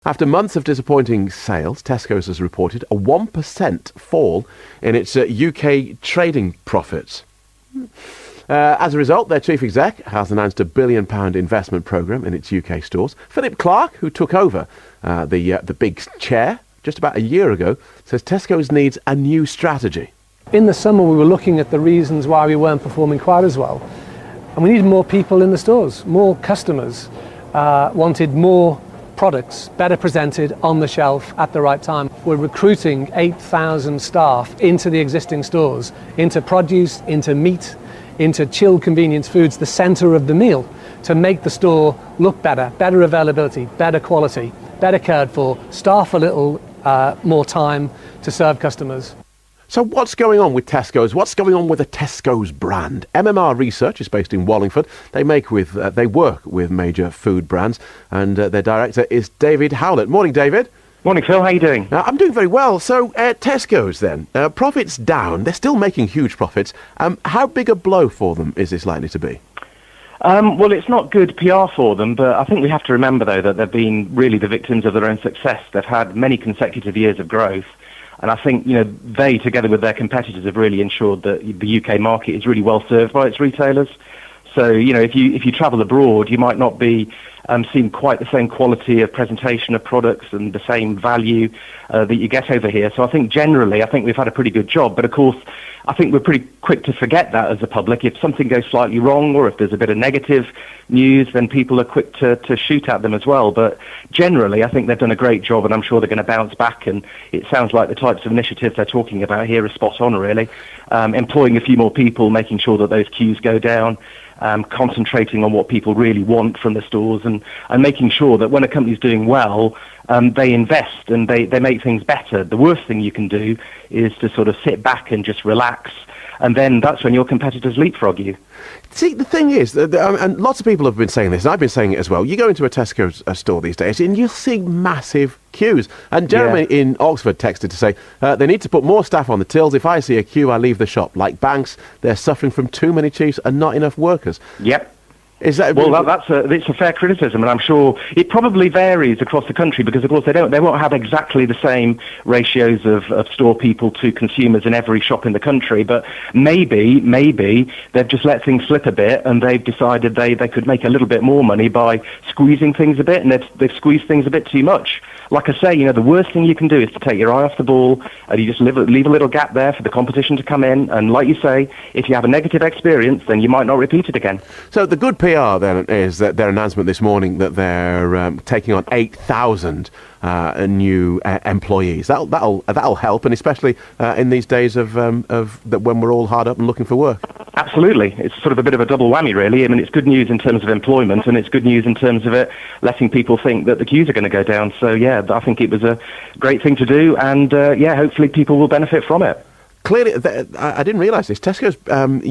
After months of disappointing sales, Tesco's has reported a 1% fall in its UK trading profits. As a result, their chief exec has announced a £1 billion investment programme in its UK stores. Philip Clark, who took over the big chair just about a year ago, says Tesco's needs a new strategy. In the summer, we were looking at the reasons why we weren't performing quite as well. And we needed more people in the stores. More customers wanted more products better presented on the shelf at the right time. We're recruiting 8,000 staff into the existing stores, into produce, into meat, into chilled convenience foods, the centre of the meal, to make the store look better, better availability, better quality, better cared for, staff a little more time to serve customers. So what's going on with Tesco's? What's going on with the Tesco's brand? MMR Research is based in Wallingford. They work with major food brands, and their director is David Howlett. Morning, David. Morning, Phil. How are you doing? I'm doing very well. So Tesco's then, profits down. They're still making huge profits. How big a blow for them is this likely to be? Well, it's not good PR for them, but I think we have to remember, though, that they've been really the victims of their own success. They've had many consecutive years of growth. And I think, they, together with their competitors, have really ensured that the UK market is really well served by its retailers. So, if you travel abroad, you might not be seeing quite the same quality of presentation of products and the same value that you get over here. So I think generally, we've had a pretty good job. But of course, I think we're pretty quick to forget that as a public. If something goes slightly wrong or if there's a bit of negative news, then people are quick to shoot at them as well. But generally, I think they've done a great job, and I'm sure they're going to bounce back. And it sounds like the types of initiatives they're talking about here are spot on, really. Employing a few more people, making sure that those queues go down, concentrating on what people really want from the stores, and making sure that when a company's doing well, they invest and they make things better. The worst thing you can do is to sort of sit back and just relax, and then that's when your competitors leapfrog you. See, the thing is, and lots of people have been saying this, and I've been saying it as well, you go into a Tesco store these days and you'll see massive queues. And Jeremy in Oxford texted to say, they need to put more staff on the tills. If I see a queue, I leave the shop. Like banks, they're suffering from too many chiefs and not enough workers. Yep. Is that it's a fair criticism, and I'm sure it probably varies across the country because, of course, they won't have exactly the same ratios of store people to consumers in every shop in the country. But maybe they've just let things slip a bit, and they've decided they could make a little bit more money by squeezing things a bit, and they've squeezed things a bit too much. Like I say, the worst thing you can do is to take your eye off the ball, and you just leave a little gap there for the competition to come in. And like you say, if you have a negative experience, then you might not repeat it again. So the good PR then is that their announcement this morning that they're taking on 8,000 new employees. That'll help, and especially in these days of that when we're all hard up and looking for work. Absolutely. It's sort of a bit of a double whammy, really. I mean, it's good news in terms of employment, and it's good news in terms of it letting people think that the queues are going to go down. So, yeah, I think it was a great thing to do, and, hopefully people will benefit from it. Clearly, I didn't realise this, Tesco's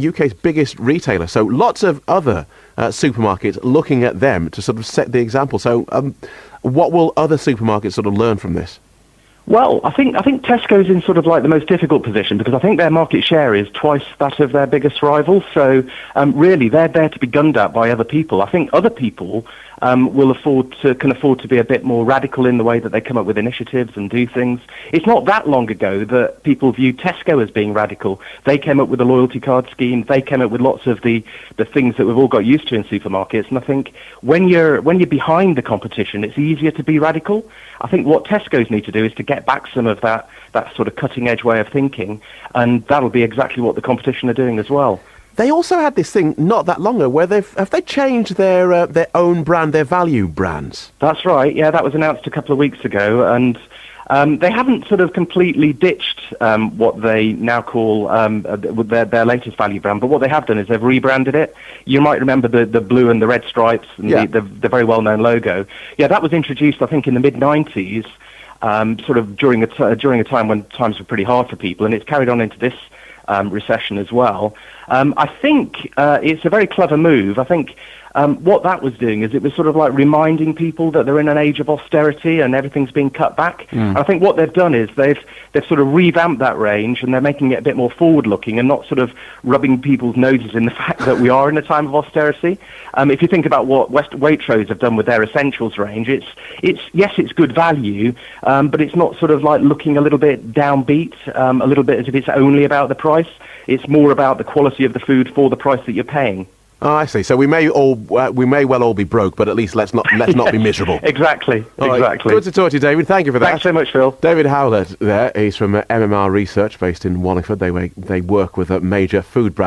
UK's biggest retailer, so lots of other supermarkets looking at them to sort of set the example. So what will other supermarkets sort of learn from this? Well, I think Tesco's in sort of like the most difficult position because I think their market share is twice that of their biggest rival. So really, they're there to be gunned at by other people. I think other people can afford to be a bit more radical in the way that they come up with initiatives and do things. It's not that long ago that people viewed Tesco as being radical. They came up with a loyalty card scheme. They came up with lots of the things that we've all got used to in supermarkets. And I think when you're behind the competition, it's easier to be radical. I think what Tesco's need to do is to get back some of that sort of cutting-edge way of thinking, and that'll be exactly what the competition are doing as well. They also had this thing not that long ago where have they changed their own brand, their value brands? That's right. Yeah, that was announced a couple of weeks ago, and they haven't sort of completely ditched what they now call their latest value brand, but what they have done is they've rebranded it. You might remember the blue and the red stripes and the very well-known logo. Yeah, that was introduced, I think, in the mid-90s, sort of during a time when times were pretty hard for people, and it's carried on into this recession as well. I think it's a very clever move. I think what that was doing is it was sort of like reminding people that they're in an age of austerity and everything's being cut back. I think what they've done is they've sort of revamped that range, and they're making it a bit more forward-looking and not sort of rubbing people's noses in the fact that we are in a time of austerity. If you think about what Waitrose have done with their essentials range, it's good value, but it's not sort of like looking a little bit downbeat, a little bit as if it's only about the price. It's more about the quality of the food for the price that you're paying. Oh, I see. So we may well all be broke, but at least let's not be miserable. Exactly. Right. Good to talk to you, David. Thank you for that. Thanks so much, Phil. David Howlett there. He's from MMR Research based in Wallingford. They work with a major food brand.